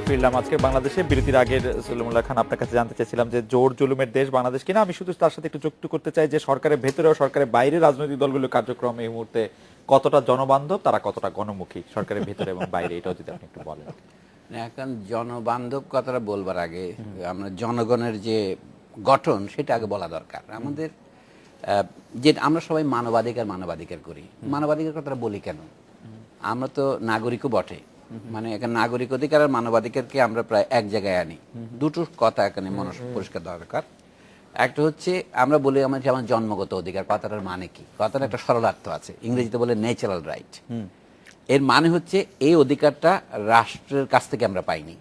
ফিরলাম আজকে বাংলাদেশে বিরতির আগের সলিমুল্লাহ খান আপনার কাছে জানতে চাইছিলাম যে জোর জুলুমের দেশ বাংলাদেশ কিনা। আমি শুধু তার সাথে একটু যুক্ত করতে চাই যে সরকারের ভেতরে ও সরকারের বাইরে রাজনৈতিক দলগুলোর কার্যক্রম এই মুহূর্তে কতটা জনবান্ধব, তারা কতটা গণমুখী সরকারের ভেতরে এবং বাইরে, এটাও যদি আপনি একটু বলেন। এখন জনবান্ধব কথাটা বলবার আগে আমরা জনগণের যে গঠন সেটা আগে বলা দরকার। আমাদের যে আমরা সবাই মানবাধিকার করি, মানবাধিকার কথাটা বলি কেন? আমরা তো নাগরিকও বটে, মানে এখানে নাগরিক অধিকার আর মানবাধিকারকে আমরা প্রায় এক জায়গায় আনি। দুটো কথা এখানে মনে পরিষ্কার দরকার। একটা হচ্ছে আমরা বলি আমার যেমন জন্মগত অধিকার, কথাটার মানে কি? কথার একটা সরলার্থ আছে, ইংরেজিতে বলে ন্যাচারাল রাইট। এর মানে হচ্ছে এই অধিকারটা রাষ্ট্রের কাছ থেকে আমরা পাইনি।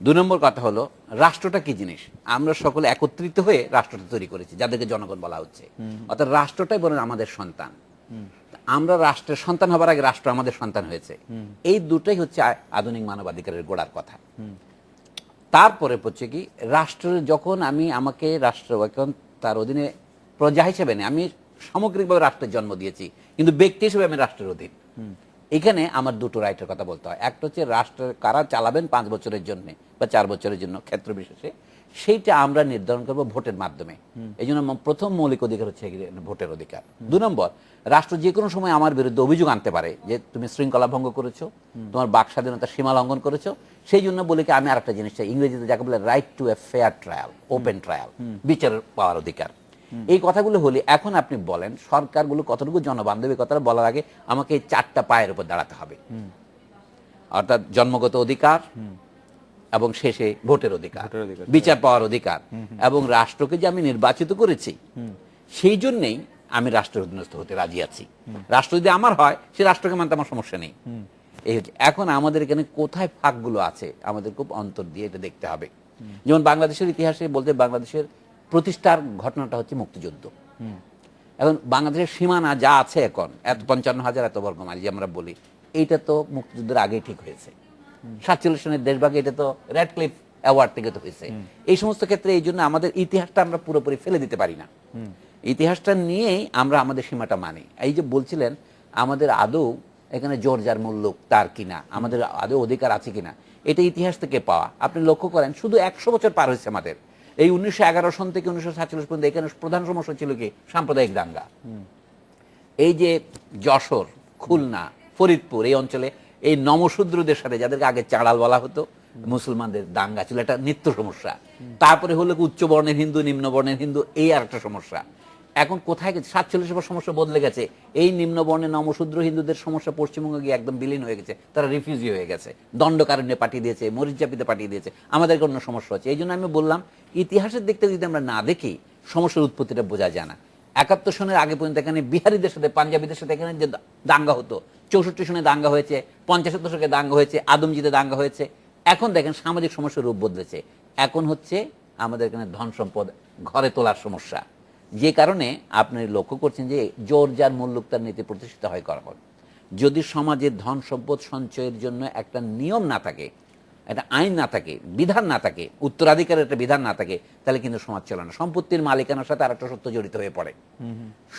২ নম্বর কথা হলো রাষ্ট্রটা কি জিনিস? আমরা সকলে একত্রিত হয়ে রাষ্ট্রটা তৈরি করেছি, যাদেরকে জনগণ বলা হচ্ছে। অর্থাৎ রাষ্ট্রটাই বলেন আমাদের সন্তান। আমরা রাষ্ট্রের সন্তান হবার আগে রাষ্ট্র আমাদের সন্তান হয়েছে। এই দুটোই হচ্ছে আধুনিক মানবাধিকারের গোড়ার কথা। তারপরে হচ্ছে কি, রাষ্ট্রের যখন আমাকে রাষ্ট্র এখন তার অধীনে প্রজা হিসেবে নেই, আমি সামগ্রিকভাবে রাষ্ট্রের জন্ম দিয়েছি, কিন্তু ব্যক্তি হিসেবে আমি রাষ্ট্রের অধীন। এখানে আমার দুটো রাইটের কথা বলতে হয়। একটা হচ্ছে রাষ্ট্রের কারা চালাবেন 5 বছরের জন্য বা 4 বছরের জন্য ক্ষেত্র বিশেষে, সেইটা আমরা নির্ধারণ করবো ভোটের মাধ্যমে। এই জন্য প্রথম মৌলিক অধিকার হচ্ছে ভোটের অধিকার। 2 নম্বর, রাষ্ট্র যে কোনো সময় আমার বিরুদ্ধে অভিযোগ আনতে পারে যে তুমি শৃঙ্খলা ভঙ্গ করেছো, তোমার বাক স্বাধীনতার সীমা লঙ্ঘন করেছো। সেই জন্য বলি কি, আমি আরেকটা জিনিস চাই, ইংরেজিতে যাকে বলে right two a fair trial, open trial, বিচার পাওয়ার অধিকার। এই কথাগুলো হলে এখন আপনি বলেন সরকারগুলো কতটুকু জনবান্ধব। কথাটা বলার আগে আমাকে এই 4টা পায়ের উপর দাঁড়াতে হবে, অর্থাৎ জন্মগত অধিকার এবং শেষে ভোটের অধিকার, বিচার পাওয়ার অধিকার, এবং রাষ্ট্রকে যে আমি নির্বাচিত করেছি সেই জন্যেই আমি রাষ্ট্রের অধীনস্থ হতে রাজি আছি। রাষ্ট্র যদি আমার হয়, সে রাষ্ট্রকে মানতে আমার সমস্যা নেই। এই হচ্ছে এখন আমাদের এখানে কোথায় ফাঁকগুলো আছে আমাদের খুব অন্তর দিয়ে এটা দেখতে হবে। যেমন বাংলাদেশের ইতিহাসে বলতে, বাংলাদেশের প্রতিষ্ঠার ঘটনাটা হচ্ছে মুক্তিযুদ্ধ। এখন বাংলাদেশের সীমানা যা আছে এখন, 55,000 এত বর্গ মাইল যে আমরা বলি, এইটা তো মুক্তিযুদ্ধের আগেই ঠিক হয়েছে। 47 সনের দেশভাগে এটা তো রেডক্লিফ অ্যাওয়ার্ড থেকে তো হয়েছে। এই সমস্ত ক্ষেত্রে এই জন্য আমাদের ইতিহাসটা আমরা পুরোপুরি ফেলে দিতে পারি না। ইতিহাসটা নিয়েই আমরা আমাদের সীমাটা মানি। এই যে বলছিলেন আমাদের আদৌ এখানে জোর যার মূল্য তার কিনা, আমাদের আদৌ অধিকার আছে কিনা, এটা ইতিহাস থেকে পাওয়া। আপনি লক্ষ্য করেন শুধু 100 বছর পার হয়েছে আমাদের। এই 1911 সন থেকে 1947 পর্যন্ত এখানে প্রধান সমস্যা ছিল কি? সাম্প্রদায়িক দাঙ্গা। এই যে যশোর, খুলনা, ফরিদপুর এই অঞ্চলে এই নমশূদ্রদের সাথে, যাদেরকে আগে চাড়াল বলা হতো, মুসলমানদের দাঙ্গা ছিল, এটা নিত্য সমস্যা। তারপরে হলো উচ্চ বর্ণের হিন্দু, নিম্ন বর্ণের হিন্দু, এই আর একটা সমস্যা। এখন কোথায় গেছে? 47 পর সমস্যা বদলে গেছে। এই নিম্ন বর্ণের নমশূদ্র হিন্দুদের সমস্যা পশ্চিমবঙ্গে গিয়ে একদম বিলীন হয়ে গেছে। তারা রিফিউজি হয়ে গেছে, দণ্ডকারণ্যে পাঠিয়ে দিয়েছে, মরিচচাপিতে পাঠিয়ে দিয়েছে। আমাদের কোনো সমস্যা হচ্ছে। এই জন্য আমি বললাম ইতিহাসের দিক থেকে যদি আমরা না দেখি, সমস্যার উৎপত্তিটা বোঝা যায় না। 71 সনের আগে পর্যন্ত এখানে বিহারিদের সাথে, পাঞ্জাবিদের সাথে এখানে যে দাঙ্গা হতো, 64 সনে দাঙ্গা হয়েছে, 50 দশকে দাঙ্গা হয়েছে, আদমজিতে দাঙ্গা হয়েছে। এখন দেখেন সামাজিক সমস্যার রূপ বদলেছে। এখন হচ্ছে আমাদের এখানে ধন সম্পদ ঘরে তোলার সমস্যা, যে কারণে আপনি লক্ষ্য করছেন যে জোর যার মুল্লুক তার নীতি প্রতিষ্ঠিত হয় কখন। যদি সমাজে ধন সম্পদ সঞ্চয়ের জন্য একটা নিয়ম না থাকে, একটা আইন না থাকে, বিধান না থাকে, উত্তরাধিকারের একটা বিধান না থাকে, তাহলে কিন্তু সমাজ চলে না। সম্পত্তির মালিকানার সাথে আরেকটা সত্য জড়িত হয়ে পড়ে,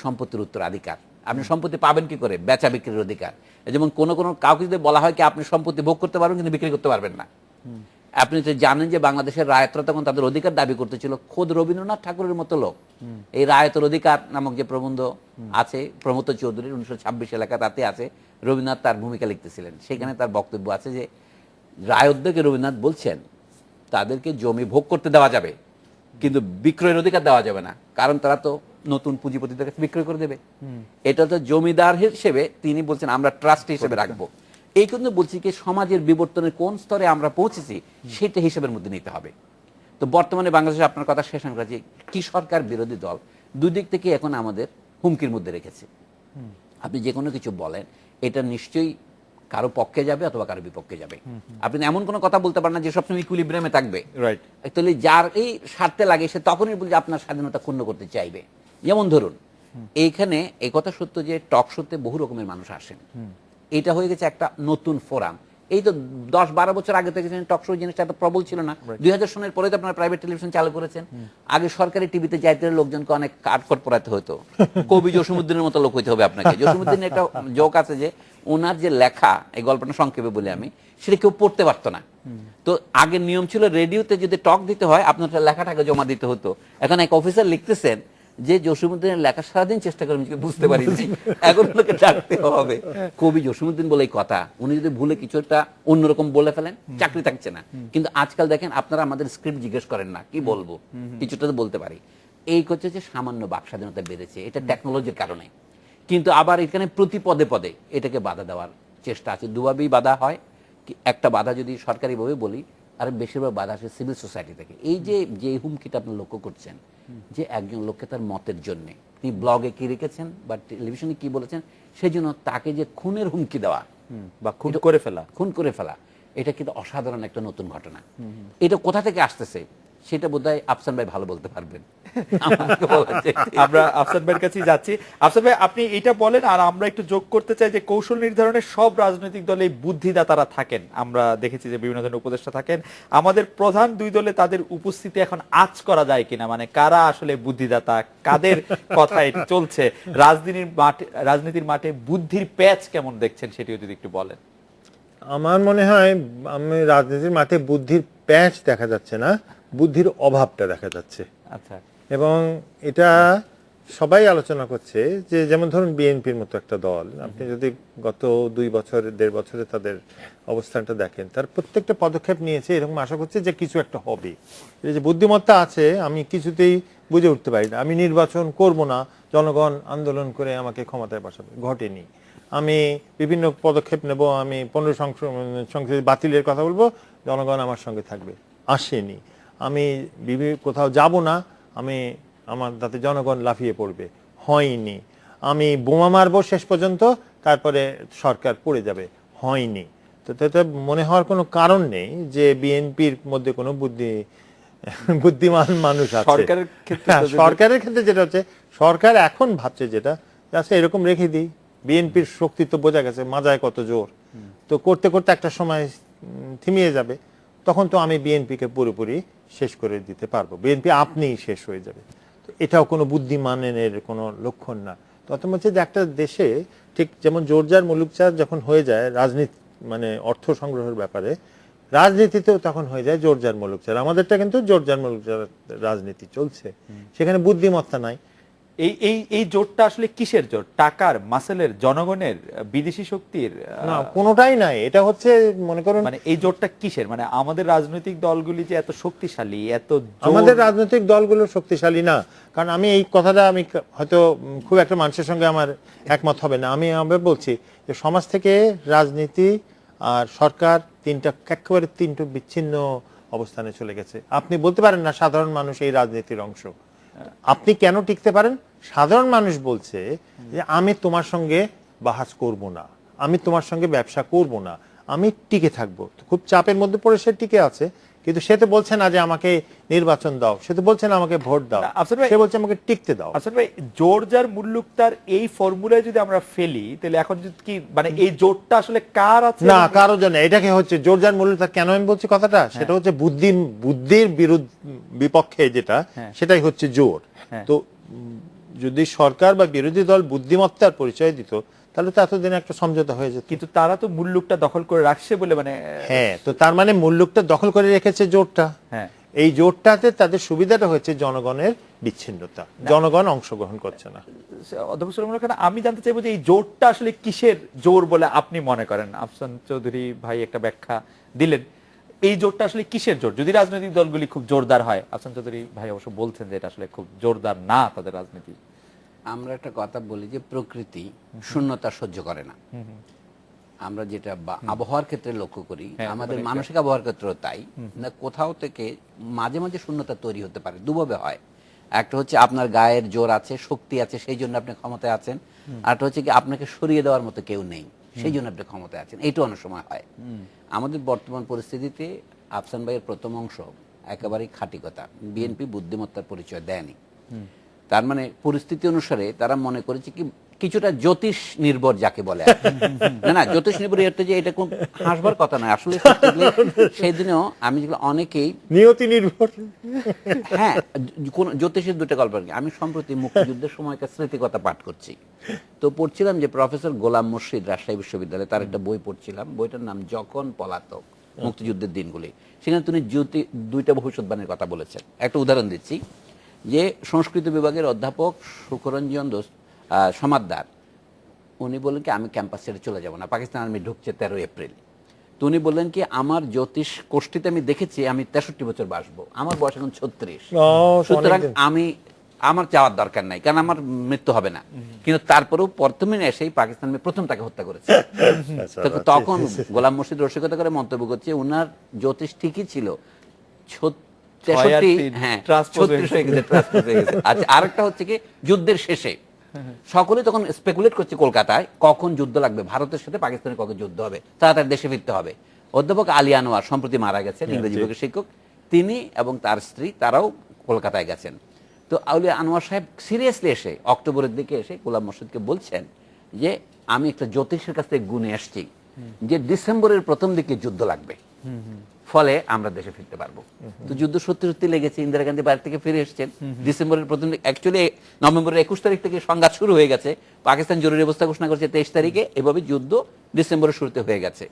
সম্পত্তির উত্তরাধিকার। আপনি সম্পত্তি পাবেন কি করে? বেচা বিক্রির অধিকার। যেমন কোনো কাউকে যদি বলা হয় কি আপনি সম্পত্তি ভোগ করতে পারবেন কিন্তু বিক্রি করতে পারবেন না। আপনি তো জানেন যে বাংলাদেশের রায়তরা তখন তাদের অধিকার দাবি করতেছিল, খোদ রবীন্দ্রনাথ ঠাকুরের মতো লোক এই রায়তের অধিকার নামক যে প্রবন্ধ আছে প্রমথ চৌধুরীর 1926 এলাকা, তাতে আছে রবীন্দ্রনাথ তার ভূমিকা লিখতেছিলেন। সেখানে তার বক্তব্য আছে যে রায়তদেরকে রবীন্দ্রনাথ বলছেন তাদেরকে জমি ভোগ করতে দেওয়া যাবে কিন্তু বিক্রয়ের অধিকার দেওয়া যাবে না, কারণ তারা তো নতুন পুঁজিপতিদের কাছে বিক্রয় করে দেবে। এটা তো জমিদার হিসেবে তিনি বলছেন আমরা ট্রাস্টি হিসেবে রাখবো। এই কিন্তু বলছি কি সমাজের বিবর্তনের কোন স্তরে আমরা পৌঁছেছি সেটা হিসেবের মধ্যে নিতে হবে। তো বর্তমানে বাংলাদেশে আপনার কথা শেষ করা যে কি সরকার বিরোধী দল দুই দিক থেকে এখন আমাদের হুমকির মধ্যে রেখেছে। আপনি যে কোনো কিছু বলেন এটা নিশ্চয়ই কারো পক্ষে যাবে অথবা কারো বিপক্ষে যাবে। আপনি এমন কোনো কথা বলতে পারেন না যে সবসময় ইকুইলিব্রিয়ামে থাকবে। রাইট। তাহলে যার এই স্বার্থে লাগে সে তখনই বলছে আপনার স্বাধীনতা ক্ষুণ্ণ করতে চাইবে। যেমন ধরুন এইখানে এই কথা সত্য যে টক শোতে বহু রকমের মানুষ আসেন, এটা হয়ে গেছে একটা নতুন ফোরাম। এই তো 10-12 বছর আগে থেকে টকশো জিনিসটা এত প্রবল ছিল না। 2000 সনের পরে তো আপনারা প্রাইভেট টেলিভিশন চালু করেছেন। আগে সরকারি টিভিতে যাইতে হলে লোকজনকে অনেক কাঠকট পড়াতে হতো, কবি জসিমউদ্দিনের মতো লোক হইতে হবে আপনাকে। জসিমউদ্দিনের একটা জোক আছে যে ওনার যে লেখা, এই গল্পটা সংক্ষেপে বলি আমি, সেটা কেউ পড়তে পারতো না। তো আগের নিয়ম ছিল রেডিওতে যদি টক দিতে হয় আপনার লেখাটাকে জমা দিতে হতো। এখন এক অফিসার লিখতেছেন যে জসিমউদ্দিনের লেখা সারাদিন চেষ্টা করে নিজেকে বুঝতে পারিনি, এখন লোকে ডাকতে হবে কবি জসিমউদ্দিন বলে এই কথা। উনি যদি ভুলে কিছু একটা অন্যরকম বলে ফেলেন, চাকরি থাকছে না। কিন্তু আজকাল দেখেন আপনারা আমাদের স্ক্রিপ্ট জিজ্ঞেস করেন না, কি বলবো, কিছুটা তো বলতে পারি। এই হচ্ছে যে সামান্য বাক স্বাধীনতা বেড়েছে, এটা টেকনোলজির কারণে। কিন্তু আবার এখানে প্রতি পদে পদে এটাকে বাধা দেওয়ার চেষ্টা আছে। দুভাবেই বাধা হয়। একটা বাধা যদি সরকারিভাবে বলি, আর বেশিরভাগ বাধা আসে সিভিল সোসাইটি থেকে। এই যে হুমকিটা আপনি লক্ষ্য করছেন, যে একজন লোককে তার মতের জন্য তিনি ব্লগে কি লিখেছেন বা টেলিভিশনে কি বলেছেন, সেই জন্য তাকে যে খুনের হুমকি দেওয়া বা খুন করে ফেলা, এটা কিন্তু অসাধারণ একটা নতুন ঘটনা। এটা কোথা থেকে আসতেছে সেটা বোধহয় আফসান ভাই ভালো বলতে পারবেন। আমরা আফসান ভাইয়ের কাছেই যাচ্ছি। আফসান ভাই, আপনি এটা বলেন, আর আমরা একটু যোগ করতে চাই যে কৌশল নির্ধারণে সব রাজনৈতিক দলে বুদ্ধিদাতারা থাকেন। আমরা দেখেছি যে বিভিন্ন ধরনের উপদেষ্টা থাকেন। আমাদের প্রধান দুই দলে তাদের উপস্থিতি এখন আঁচ করা যায় কিনা, মানে কারা আসলে বুদ্ধিদাতা, কাদের কথায় চলছে রাজনীতির মাঠে বুদ্ধির প্যাচ কেমন দেখছেন, সেটিও যদি একটু বলেন। আমার মনে হয় আমি রাজনীতির মাঠে বুদ্ধির প্যাচ দেখা যাচ্ছে না, বুদ্ধির অভাবটা দেখা যাচ্ছে। আচ্ছা। এবং এটা সবাই আলোচনা করছে যে যেমন ধরুন বিএনপির মতো একটা দল, আপনি যদি গত 2-1.5 বছরে তাদের অবস্থানটা দেখেন, তার প্রত্যেকটা পদক্ষেপ নিয়েছে এরকম আশা করছে যে কিছু একটা হবে। এই যে বুদ্ধিমত্তা আছে আমি কিছুতেই বুঝে উঠতে পারি না। আমি নির্বাচন করব না, জনগণ আন্দোলন করে আমাকে ক্ষমতায় বসাবে, ঘটেনি। আমি বিভিন্ন পদক্ষেপ নেব, আমি 15 সংসদ বাতিলের কথা বলবো, জনগণ আমার সঙ্গে থাকবে, আসেনি। আমি কোথাও যাব না, আমার তাতে জনগণ লাফিয়ে পড়বে, হয়নি। আমি বোমা মারবো শেষ পর্যন্ত, তারপরে সরকার পড়ে যাবে, হয়নি। তো তাতে মনে হওয়ার কোনো কারণ নেই যে বিএনপির মধ্যে কোনো বুদ্ধিমান মানুষ আছে। সরকারের ক্ষেত্রে যেটা হচ্ছে, সরকার এখন ভাবছে যেটা আচ্ছা এরকম রেখে দিই, বিএনপির শক্তি তো বোঝা গেছে, মাজায় কত জোর, তো করতে করতে একটা সময় থিমিয়ে যাবে, তখন তো আমি বিএনপিকে পুরোপুরি শেষ করে দিতে পারবো, বিএনপি আপনিই শেষ হয়ে যাবে। তো এটাও কোনো বুদ্ধিমানের কোনো লক্ষণ না। তত হচ্ছে যে একটা দেশে ঠিক যেমন জোরজার মুলুকচার যখন হয়ে যায় রাজনীতি, মানে অর্থ সংগ্রহের ব্যাপারে, রাজনীতিতেও তখন হয়ে যায় জোরজার মুলুকচার। আমাদেরটা কিন্তু জোরজার মুলুকচার রাজনীতি চলছে, সেখানে বুদ্ধিমত্তা নাই। এই জোটটা আসলে কিসের জোট? টাকার, মাসেলের, জনগণের, বিদেশি শক্তির? না, কোনোটাই নাই। এটা হচ্ছে মনে করুন, মানে এই জোটটা কিসের? মানে আমাদের রাজনৈতিক দলগুলি যে এত শক্তিশালী, আমাদের রাজনৈতিক দলগুলো শক্তিশালী না। কারণ আমি এই কথাটা আমি হয়তো খুব একটা মানুষের সঙ্গে আমার একমত হবে না, আমি বলছি যে সমাজ থেকে রাজনীতি আর সরকার একেবারে তিনটা বিচ্ছিন্ন অবস্থানে চলে গেছে। আপনি বলতে পারেন না সাধারণ মানুষ এই রাজনীতির অংশ। আপনি কেন টিকতে পারেন? সাধারণ মানুষ বলছে যে আমি তোমার সঙ্গে বাহাস করব না, আমি তোমার সঙ্গে ব্যবসা করব না, আমি টিকে থাকবো। খুব চাপের মধ্যে পড়ে সে টিকে আছে, কিন্তু সে তো বলছে না যে আমাকে নির্বাচন দাও, সে তো বলছে না আমাকে ভোট দাও, সে বলছে আমাকে টিকতে দাও। আসলে ভাই, জোরজার মুল্লুকতার এই ফর্মুলায় যদি আমরা ফেলি, তাহলে এখন কি মানে এই জোটটা আসলে কার আছে? না, কারো জন্য। এটাকে হচ্ছে জোরজার মুল্লুকতার। কেন আমি বলছি কথাটা, সেটা হচ্ছে বুদ্ধির বিপক্ষে যেটা, সেটাই হচ্ছে জোর। তো যদি সরকার বা বিরোধী দল বুদ্ধিমত্তার পরিচয় দিত, তাহলে তো এতদিনে একটা সমঝোতা হয়ে যেত। কিন্তু তারা তো মুল্লুকটা দখল করে রাখছে বলে, মানে হ্যাঁ, তো তার মানে মুল্লুকটা দখল করে রেখেছে জোটটা। হ্যাঁ, এই জোটটাতে তাদের সুবিধাটা হচ্ছে জনগণের বিচ্ছিন্নতা, জনগণ অংশগ্রহণ করছে না। অধ্যক্ষ সুলেমান খান, আমি জানতে চাইবো যে এই জোটটা আসলে কিসের জোর বলে আপনি মনে করেন? আফসান চৌধুরী ভাই একটা ব্যাখ্যা দিলেন, এই জোটটা আসলে কিসের জোট? যদি রাজনৈতিক দলগুলি খুব জোরদার হয়, আফসান চৌধুরী ভাই অবশ্য বলছেন যে এটা আসলে খুব জোরদার না তাদের রাজনীতি। আমরা একটা কথা বলি যে প্রকৃতি শূন্যতা সহ্য করে না। আমরা যেটা আবহাওয়ার ক্ষেত্রে লক্ষ্য করি, আমাদের মানসিক আবহাওয়ার ক্ষেত্রেও তাই না, কোথাও থেকে মাঝে মাঝে শূন্যতা তৈরি হতে পারে, দুভাবে হয়। একটা হচ্ছে আপনার গায়ের জোর আছে, শক্তি আছে, সেই জন্য আপনি ক্ষমতায় আছেন। আরেকটা হচ্ছে কি আপনাকে সরিয়ে দেওয়ার মতো কেউ নেই, সেই জন্য আপনি ক্ষমতায় আছেন। এইটা অনেক সময় হয়। আমাদের বর্তমান পরিস্থিতিতে আফসান ভাইয়ের প্রথম অংশ একেবারেই খাঁটি কথা, বিএনপি বুদ্ধিমত্তার পরিচয় দেয়নি। তার মানে পরিস্থিতি অনুসারে তারা মনে করেছে কি কিছুটা জ্যোতিষ নির্ভর যাকে বলে আর কি। না জ্যোতিষ নির্ভর এটা যে এটা কোন হাসবার কথা নয় আসলে সেই দিনেও আমি যেগুলো অনেকেই নিয়তি নির্ভর। হ্যাঁ কোন জ্যোতিষের দুটো গল্প আর কি। আমি সম্প্রতি মুক্তিযুদ্ধের সময়কার স্মৃতিকথা পাঠ করছি, তো পড়ছিলাম যে প্রফেসর গোলাম মুর্শিদ রাজশাহী বিশ্ববিদ্যালয়ে তার একটা বই পড়ছিলাম, বইটার নাম যখন পলাতক, মুক্তিযুদ্ধের দিনগুলি। সেখানে তিনি দুইটা ভবিষ্যৎবাণীর কথা বলেছেন। একটা উদাহরণ দিচ্ছি, যে সংস্কৃত বিভাগের অধ্যাপক সুখরঞ্জন সমাদ্দার উনি বললেন কি আমি ক্যাম্পাস ছেড়ে চলে যাব না, পাকিস্তান আর্মি ঢুকছে 13 এপ্রিল। তো উনি বললেন কি আমার জ্যোতিষ কোষ্ঠীতে আমি দেখেছি আমি 63 বছর বাঁচবো, আমার বয়স এখন 36, সুতরাং আমি আমার যাওয়ার দরকার নাই কারণ আমার মৃত্যু হবে না। কিন্তু তারপরেও প্রথমে এসেই পাকিস্তান প্রথম তাকে হত্যা করেছে। তখন গোলাম মুর্শিদ রসিকতা করে মন্তব্য করছে উনার জ্যোতিষ ঠিকই ছিল, 63 হ্যাঁ 36 হয়ে গেছে, ট্রান্সপোজ হয়ে গেছে। আচ্ছা আরেকটা হচ্ছে কি যুদ্ধের শেষে সকলে তখন স্পেকুলেট করছে কলকাতায় কখন যুদ্ধ লাগবে, ভারতের সাথে পাকিস্তানের কখন যুদ্ধ হবে, তাড়াতাড়ি দেশে ফিরতে হবে। অধ্যাপক আলী আনোয়ার সম্প্রতি মারা গেছেন, ইংরেজি বিভাগের শিক্ষক, তিনি এবং তার স্ত্রী তারাও কলকাতায় গেছেন। তো আলী আনোয়ার সাহেব সিরিয়াসলি এসে অক্টোবরের দিকে এসে গোলাম মুর্শিদকে বলছেন যে আমি একটা জ্যোতিষের কাছ থেকে গুনে আসছি যে ডিসেম্বরের প্রথম দিকে যুদ্ধ লাগবে, ফলে আমরা দেশে ফিরতে পারবো। তো যুদ্ধ সত্যি সত্যি লেগেছে, ইন্দিরা গান্ধী বাইরে থেকে ফিরে এসেছেন ডিসেম্বরের প্রথম দিকে। অ্যাকচুয়ালি নভেম্বরের 21 তারিখ থেকে সংঘাত শুরু হয়ে গেছে, পাকিস্তান জরুরি অবস্থা ঘোষণা করেছে 23 তারিখে, এভাবে যুদ্ধ ডিসেম্বরের শুরুতে হয়ে গেছে।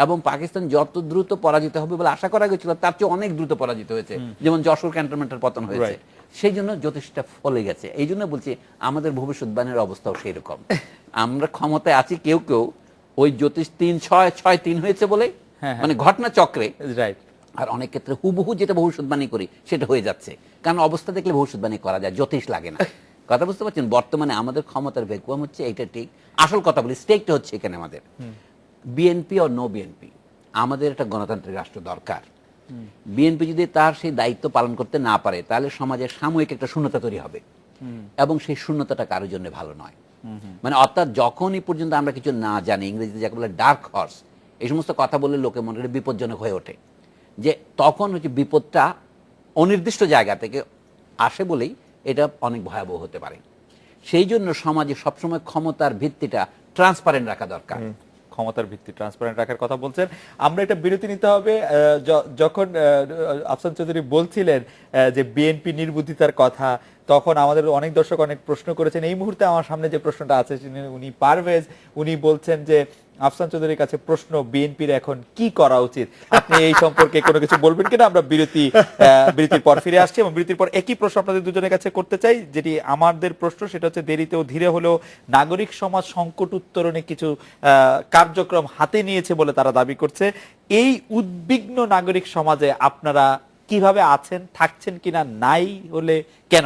এবং পাকিস্তান যত দ্রুত পরাজিত হবে বলে আশা করা গেছিল তার চেয়ে অনেক দ্রুত পরাজিত হয়েছে, যেমন যশোর ক্যান্টনমেন্টের পতন হয়েছে। সেই জন্য জ্যোতিষটা ফলে গেছে। এই জন্য বলছি আমাদের ভবিষ্যৎবাণীর অবস্থাও সেই রকম। আমরা ক্ষমতায় আছি কেউ কেউ ওই জ্যোতিষ 3-6-6-3 হয়েছে বলে মানে ঘটনা চক্রে, রাইট, আর অনেক ক্ষেত্রে হুবহু যেটা ভবিষ্যৎবাণী করি সেটা হয়ে যাচ্ছে, কারণ অবস্থা দেখলে ভবিষ্যৎবাণী করা যায়, জ্যোতিষ লাগে না। কথা বুঝতে পারছেন? বর্তমানে আমাদের ক্ষমতার ভ্যাকুয়াম হচ্ছে, এইটা ঠিক। আসল কথা বলি, স্টেকটা হচ্ছে এখানে আমাদের বিএনপি ও নো বিএনপি, আমাদের একটা গণতান্ত্রিক রাষ্ট্র দরকার। বিএনপি যদি তার সেই দায়িত্ব পালন করতে না পারে তাহলে সমাজের সাময়িক একটা শূন্যতা তৈরি হবে, এবং সেই শূন্যতাটা কারোর জন্য ভালো নয়। মানে অর্থাৎ যখনই পর্যন্ত আমরা কিছু না জানি, ইংরেজিতে যাকে বলে ডার্ক হর্স, এই সমস্ত কথা বললে লোকে মনে করে বিপজ্জনক হয়ে ওঠে, যে তখন হচ্ছে বিপদটা অনির্দিষ্ট জায়গা থেকে আসে বলেই এটা অনেক ভয়াবহ হতে পারে। সেই জন্য সমাজে সবসময় ক্ষমতার ভিত্তিটা ট্রান্সপারেন্ট রাখা দরকার। ক্ষমতার ভিত্তি ট্রান্সপারেন্ট রাখার কথা বলছেন। আমরা এটা বিরতি নিতে হবে। যখন আফসান চৌধুরী বলছিলেন যে বিএনপি নির্বুদ্ধিতার কথা, তখন আমাদের অনেক দর্শক অনেক প্রশ্ন করেছেন। এই মুহূর্তে আমার সামনে যে প্রশ্নটা আছে উনি পারভেজ, উনি বলছেন যে আফসান চৌধুরীর কাছে প্রশ্ন, বিএনপির এখন কি করা উচিত, আপনি এই সম্পর্কে কোনো কিছু বলবেন কিনা? আমরা বিরতির পর ফিরে আসছি, এবং বিরতির পর একই প্রশ্ন আপনাদের দুজনের কাছে করতে চাই, যেটি আমাদের প্রশ্ন, সেটা হচ্ছে দেরিতেও ধীরে হলেও নাগরিক সমাজ সংকট উত্তরণে কিছু কার্যক্রম হাতে নিয়েছে বলে তারা দাবি করছে। এই উদ্বিগ্ন নাগরিক সমাজে আপনারা কিভাবে আছেন, থাকছেন কিনা, নাই হলে কেন?